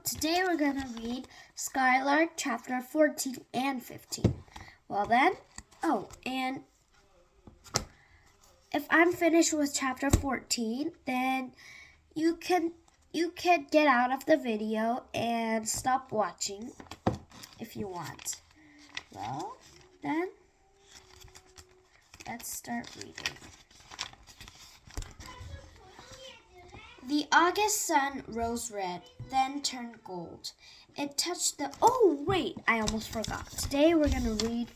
today we're going to read Skylark chapter 14 and 15. And if I'm finished with chapter 14, then you can get out of the video and stop watching if you want. Well, then let's start reading. The August sun rose red, then turned gold. It touched the... Oh, wait, I almost forgot. Today we're going to read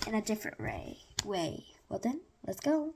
in a different way. Well then, let's go.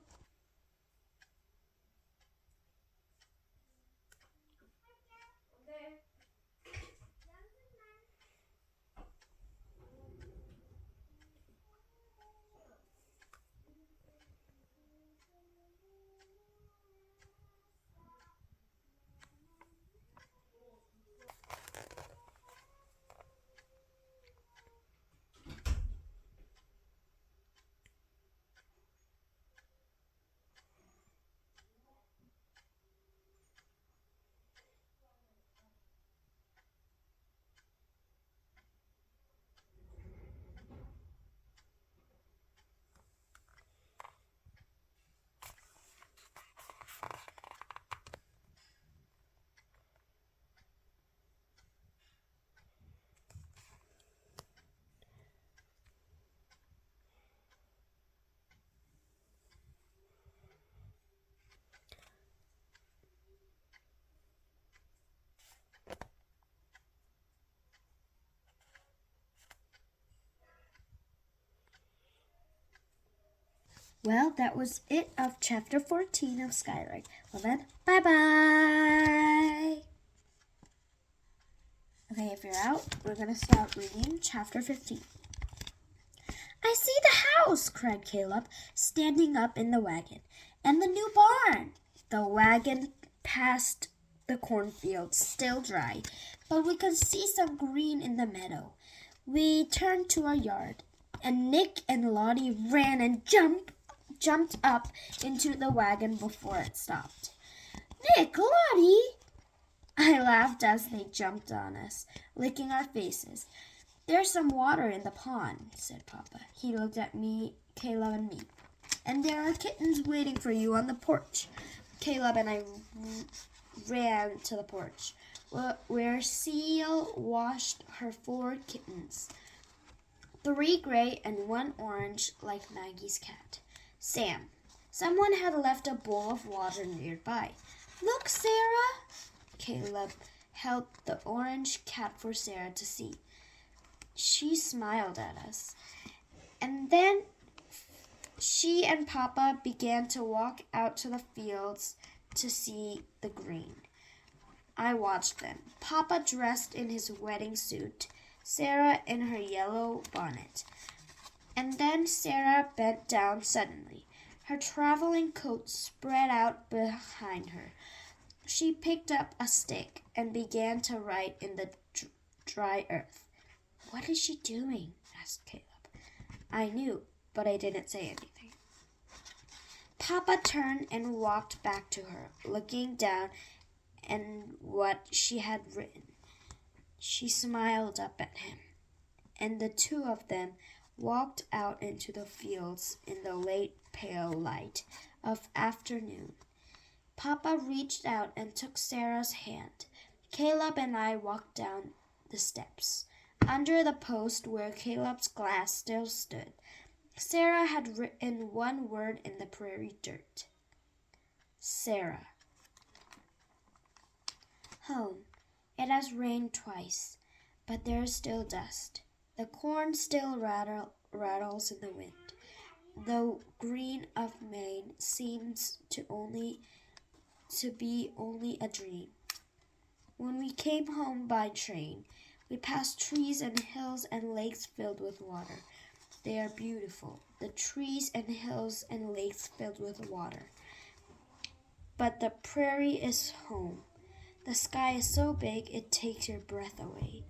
Well, that was it of chapter 14 of Skylark. Well then, bye-bye. Okay, if you're out, we're going to start reading chapter 15. I see the house, cried Caleb, standing up in the wagon. And the new barn. The wagon passed the cornfield, still dry, but we could see some green in the meadow. We turned to our yard, and Nick and Lottie ran and jumped up into the wagon before it stopped. Nick, Lottie! I laughed as they jumped on us, licking our faces. There's some water in the pond, said Papa. He looked at me, Caleb, and me. And there are kittens waiting for you on the porch. Caleb and I ran to the porch, where Seal washed her 4 kittens, 3 gray and 1 orange like Maggie's cat. Sam. Someone had left a bowl of water nearby. Look, Sarah! Caleb held the orange cat for Sarah to see. She smiled at us. And then she and Papa began to walk out to the fields to see the green. I watched them. Papa dressed in his wedding suit, Sarah in her yellow bonnet. And then Sarah bent down suddenly. Her traveling coat spread out behind her. She picked up a stick and began to write in the dry earth. What is she doing? Asked Caleb. I knew, but I didn't say anything. Papa turned and walked back to her, looking down at what she had written. She smiled up at him, and the two of them walked out into the fields in the late pale light of afternoon. Papa reached out and took Sarah's hand. Caleb and I walked down the steps. Under the post where Caleb's glass still stood, Sarah had written 1 word in the prairie dirt. Sarah. Home. It has rained twice, but there is still dust. The corn still rattles in the wind. The green of Maine seems to be only a dream. When we came home by train, we passed trees and hills and lakes filled with water. They are beautiful, the trees and hills and lakes filled with water. But the prairie is home. The sky is so big it takes your breath away.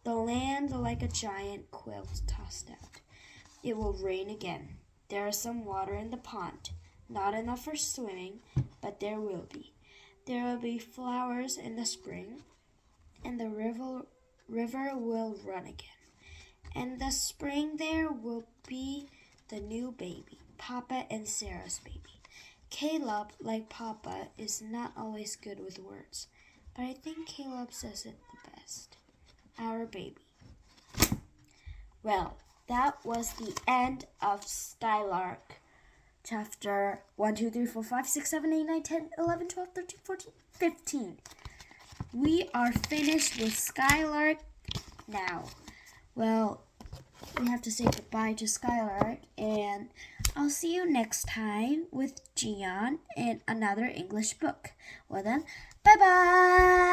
The land like a giant quilt tossed out. It will rain again. There is some water in the pond, not enough for swimming, but there will be. There will be flowers in the spring, and the river will run again. And the spring there will be the new baby, Papa and Sarah's baby. Caleb, like Papa, is not always good with words, but I think Caleb says it the best. Our baby. Well, that was the end of Skylark. Chapter 1, 2, 3, 4, 5, 6, 7, 8, 9, 10, 11, 12, 13, 14, 15. We are finished with Skylark now. Well, we have to say goodbye to Skylark, and I'll see you next time with Gian in another English book. Well then, bye-bye!